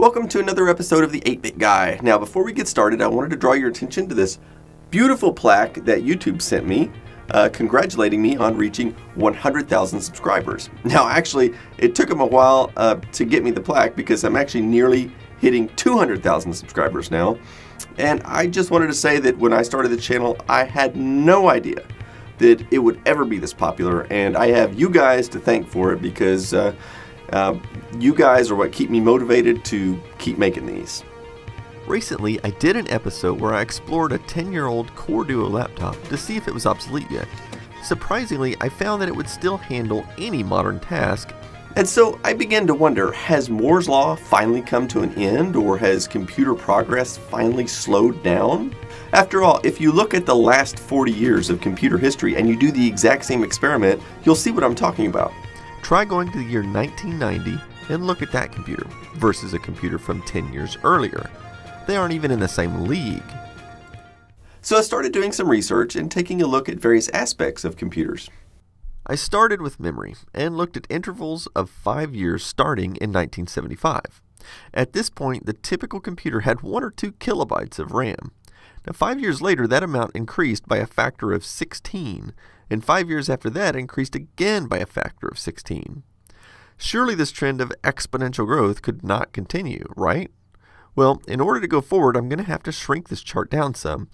Welcome to another episode of the 8-Bit Guy. Now, before we get started, I wanted to draw your attention to this beautiful plaque that YouTube sent me, congratulating me on reaching 100,000 subscribers. Now, actually, it took them a while to get me the plaque because I'm actually nearly hitting 200,000 subscribers now. And I just wanted to say that when I started the channel, I had no idea that it would ever be this popular, and I have you guys to thank for it because you guys are what keep me motivated to keep making these. Recently, I did an episode where I explored a 10-year-old Core Duo laptop to see if it was obsolete yet. Surprisingly, I found that it would still handle any modern task. And so I began to wonder, has Moore's Law finally come to an end, or has computer progress finally slowed down? After all, if you look at the last 40 years of computer history and you do the exact same experiment, you'll see what I'm talking about. Try going to the year 1990 and look at that computer versus a computer from 10 years earlier. They aren't even in the same league. So I started doing some research and taking a look at various aspects of computers. I started with memory and looked at intervals of 5 years starting in 1975. At this point, the typical computer had 1 or 2 kilobytes of RAM. Now, 5 years later, that amount increased by a factor of 16, and 5 years after that increased again by a factor of 16. Surely this trend of exponential growth could not continue, right? Well, in order to go forward, I'm going to have to shrink this chart down some.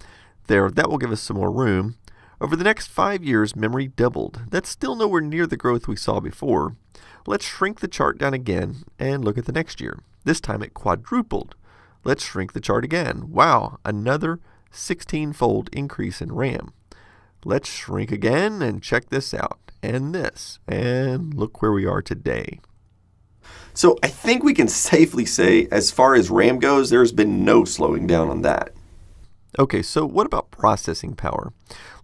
That will give us some more room. Over the next 5 years, memory doubled. That's still nowhere near the growth we saw before. Let's shrink the chart down again and look at the next year. This time it quadrupled. Let's shrink the chart again. Wow, another 16-fold increase in RAM. Let's shrink again and check this out, and this, and look where we are today. So I think we can safely say, as far as RAM goes, there's been no slowing down on that. Okay, so what about processing power?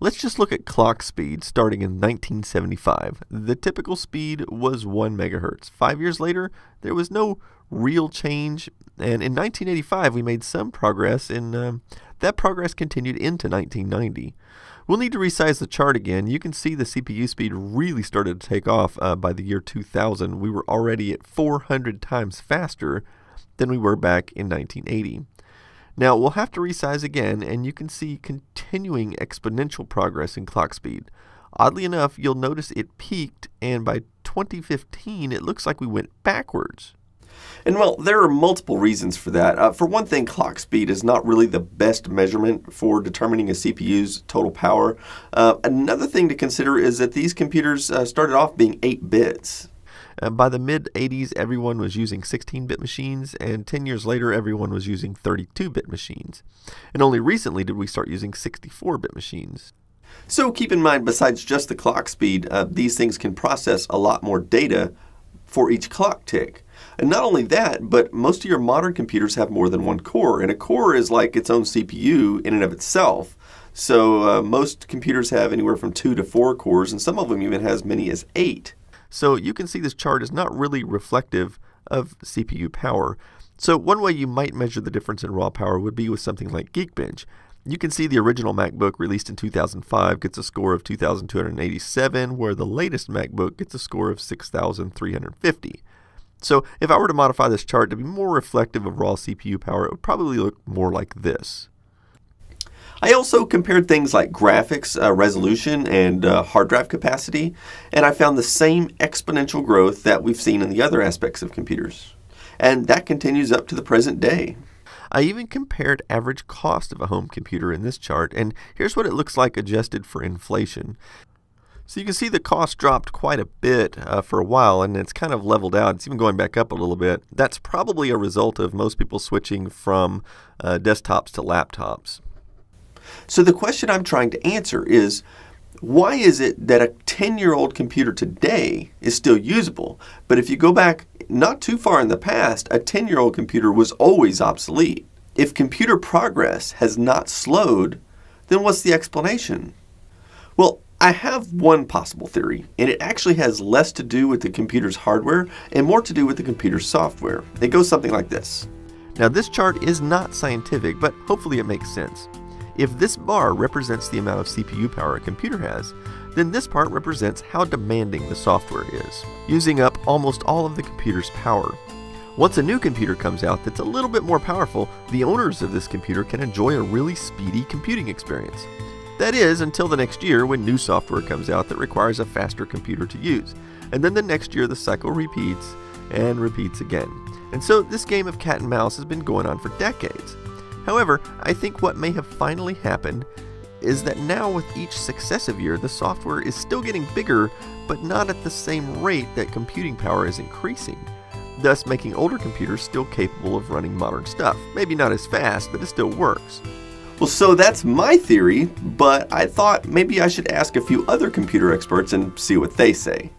Let's just look at clock speed starting in 1975. The typical speed was 1 megahertz. 5 years later, there was no real change, and in 1985 we made some progress, and that progress continued into 1990. We'll need to resize the chart again. You can see the CPU speed really started to take off by the year 2000. We were already at 400 times faster than we were back in 1980. Now, we'll have to resize again, and you can see continuing exponential progress in clock speed. Oddly enough, you'll notice it peaked, and by 2015, it looks like we went backwards. And well, there are multiple reasons for that. For one thing, clock speed is not really the best measurement for determining a CPU's total power. Another thing to consider is that these computers started off being 8 bits. By the mid-80s, everyone was using 16-bit machines, and 10 years later, everyone was using 32-bit machines. And only recently did we start using 64-bit machines. So keep in mind, besides just the clock speed, these things can process a lot more data for each clock tick. And not only that, but most of your modern computers have more than one core, and a core is like its own CPU in and of itself. So most computers have anywhere from 2 to 4 cores, and some of them even have as many as 8. So you can see this chart is not really reflective of CPU power. So one way you might measure the difference in raw power would be with something like Geekbench. You can see the original MacBook released in 2005 gets a score of 2,287, where the latest MacBook gets a score of 6,350. So if I were to modify this chart to be more reflective of raw CPU power, it would probably look more like this. I also compared things like graphics, resolution, and hard drive capacity, and I found the same exponential growth that we've seen in the other aspects of computers. And that continues up to the present day. I even compared average cost of a home computer in this chart, and here's what it looks like adjusted for inflation. So you can see the cost dropped quite a bit for a while, and it's kind of leveled out. It's even going back up a little bit. That's probably a result of most people switching from desktops to laptops. So the question I'm trying to answer is, why is it that a 10-year-old computer today is still usable, but if you go back not too far in the past, a 10-year-old computer was always obsolete? If computer progress has not slowed, then what's the explanation? Well, I have one possible theory, and it actually has less to do with the computer's hardware and more to do with the computer's software. It goes something like this. Now, this chart is not scientific, but hopefully it makes sense. If this bar represents the amount of CPU power a computer has, then this part represents how demanding the software is, using up almost all of the computer's power. Once a new computer comes out that's a little bit more powerful, the owners of this computer can enjoy a really speedy computing experience. That is, until the next year when new software comes out that requires a faster computer to use. And then the next year the cycle repeats and repeats again. And so this game of cat and mouse has been going on for decades. However, I think what may have finally happened is that now with each successive year, the software is still getting bigger, but not at the same rate that computing power is increasing, thus making older computers still capable of running modern stuff. Maybe not as fast, but it still works. Well, so that's my theory, but I thought maybe I should ask a few other computer experts and see what they say.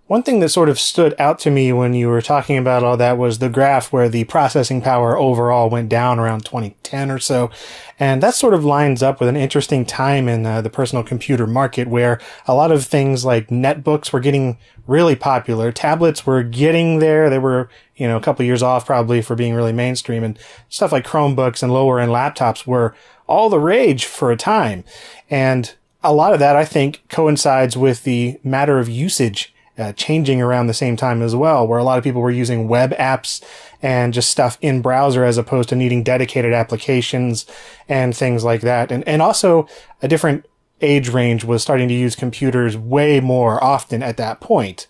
One thing that sort of stood out to me when you were talking about all that was the graph where the processing power overall went down around 2010 or so. And that sort of lines up with an interesting time in the personal computer market where a lot of things like netbooks were getting really popular. Tablets were getting there. They were, a couple years off probably for being really mainstream, and stuff like Chromebooks and lower end laptops were all the rage for a time. And a lot of that, I think, coincides with the matter of usage changing around the same time as well, where a lot of people were using web apps and just stuff in browser as opposed to needing dedicated applications and things like that. And also a different age range was starting to use computers way more often at that point.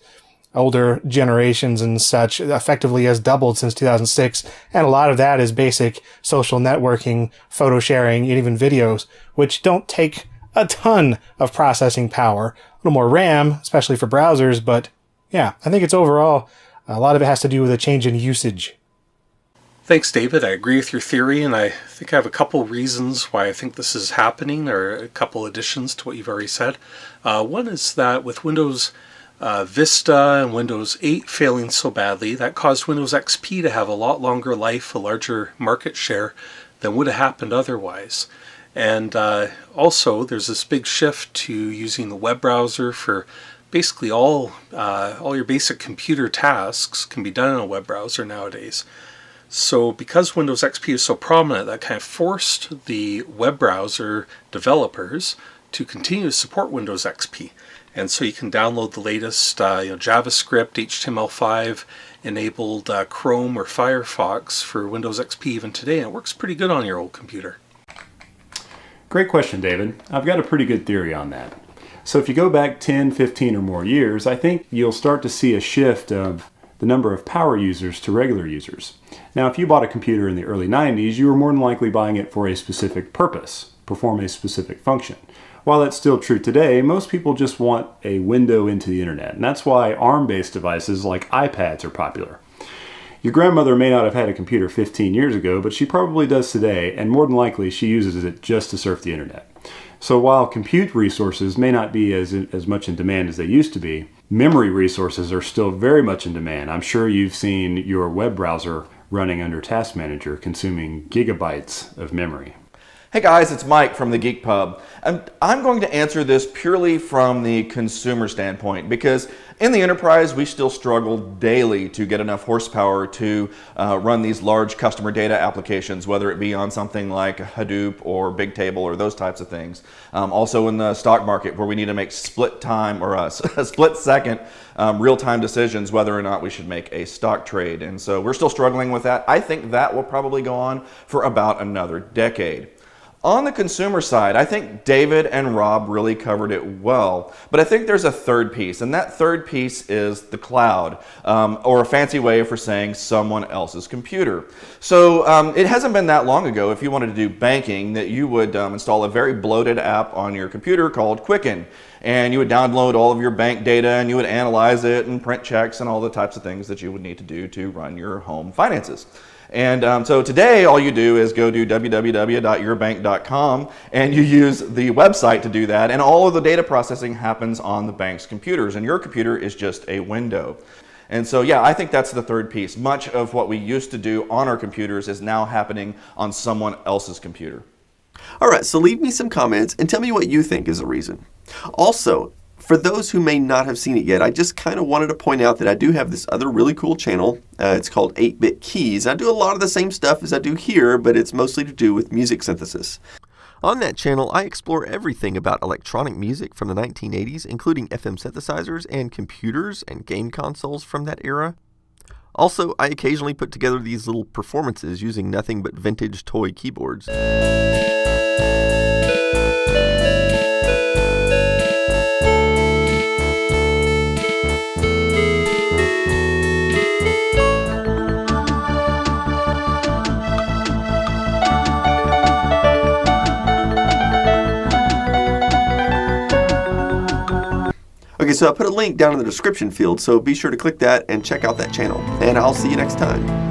Older generations and such effectively has doubled since 2006. And a lot of that is basic social networking, photo sharing, and even videos, which don't take a ton of processing power, a little more RAM, especially for browsers, but yeah, I think it's overall, a lot of it has to do with a change in usage. Thanks, David. I agree with your theory, and I think I have a couple reasons why I think this is happening, or a couple additions to what you've already said. One is that with Windows Vista and Windows 8 failing so badly, that caused Windows XP to have a lot longer life, a larger market share than would have happened otherwise. And also, there's this big shift to using the web browser for basically all your basic computer tasks can be done in a web browser nowadays. So because Windows XP is so prominent, that kind of forced the web browser developers to continue to support Windows XP. And so you can download the latest JavaScript, HTML5 enabled Chrome or Firefox for Windows XP even today, and it works pretty good on your old computer. Great question, David. I've got a pretty good theory on that. So if you go back 10, 15 or more years, I think you'll start to see a shift of the number of power users to regular users. Now, if you bought a computer in the early 90s, you were more than likely buying it for a specific purpose, perform a specific function. While that's still true today, most people just want a window into the internet, and that's why ARM-based devices like iPads are popular. Your grandmother may not have had a computer 15 years ago, but she probably does today, and more than likely she uses it just to surf the internet. So while compute resources may not be as much in demand as they used to be, memory resources are still very much in demand. I'm sure you've seen your web browser running under Task Manager consuming gigabytes of memory. Hey guys, it's Mike from the Geek Pub, and I'm going to answer this purely from the consumer standpoint because in the enterprise we still struggle daily to get enough horsepower to run these large customer data applications, whether it be on something like Hadoop or Bigtable or those types of things. Also in the stock market where we need to make split second real-time decisions whether or not we should make a stock trade, and so we're still struggling with that. I think that will probably go on for about another decade. On the consumer side, I think David and Rob really covered it well, but I think there's a third piece, and that third piece is the cloud, or a fancy way for saying someone else's computer. So it hasn't been that long ago, if you wanted to do banking, that you would install a very bloated app on your computer called Quicken, and you would download all of your bank data and you would analyze it and print checks and all the types of things that you would need to do to run your home finances. And so today all you do is go to www.yourbank.com and you use the website to do that, and all of the data processing happens on the bank's computers, and your computer is just a window. And so yeah, I think that's the third piece. Much of what we used to do on our computers is now happening on someone else's computer. Alright, so leave me some comments and tell me what you think is the reason. Also, for those who may not have seen it yet, I just kind of wanted to point out that I do have this other really cool channel. It's called 8-Bit Keys. I do a lot of the same stuff as I do here, but it's mostly to do with music synthesis. On that channel, I explore everything about electronic music from the 1980s, including FM synthesizers and computers and game consoles from that era. Also, I occasionally put together these little performances using nothing but vintage toy keyboards. Okay, so I put a link down in the description field, so be sure to click that and check out that channel. And I'll see you next time.